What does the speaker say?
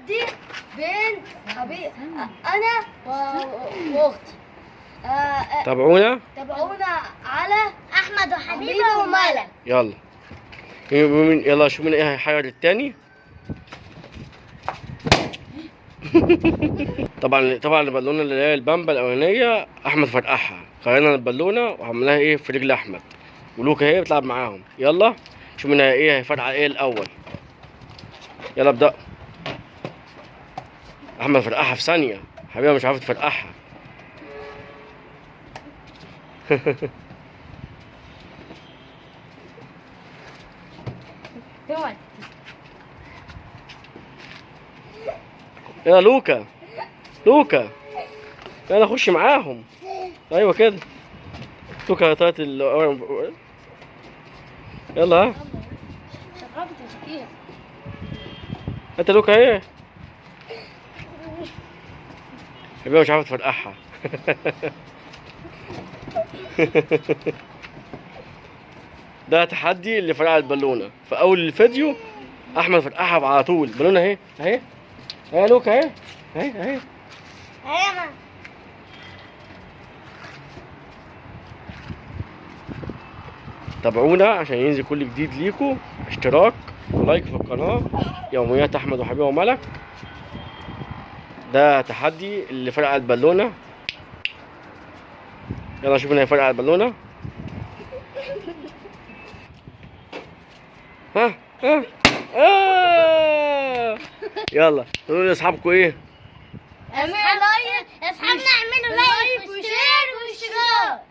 تحدي بين حبيب انا واختي. تابعونا على احمد وحبيبه وملك. يلا يلا شوف مين ايه هيحير التاني. طبعا البالونه اللي هي البامبا الاولانيه احمد فرقعها، خلينا البالونه وعملناها ايه في رجل احمد، ولوكا هي بتلعب معاهم. يلا شوف مين ايه هيفرقع ايه الاول. يلا ابدا. احمد فرقعها في ثانيه، حبيبه مش عارفه تفرقعها. يلا لوكا يلا خش معاهم. ايوه كده لوكا طلعت يلا ها انت لوكا ايه حبيبي مش عارفه تفرقعها. ده تحدي اللي فرقع البالونه في اول الفيديو. احمد فرقعها على طول. بالونه اهي اهي يا لوكا اهي اهي اهي ايوه تابعونا عشان ينزل كل جديد ليكم. اشتراك ولايك في القناه يوميات احمد وحبيبه وملك. ده تحدي اللي فرقع البالونه. يلا شوف مين هيفرقع البالونه. ها يلا قولوا لاصحابكم ايه. اصحابنا اعملوا لايك وشير واشتراك.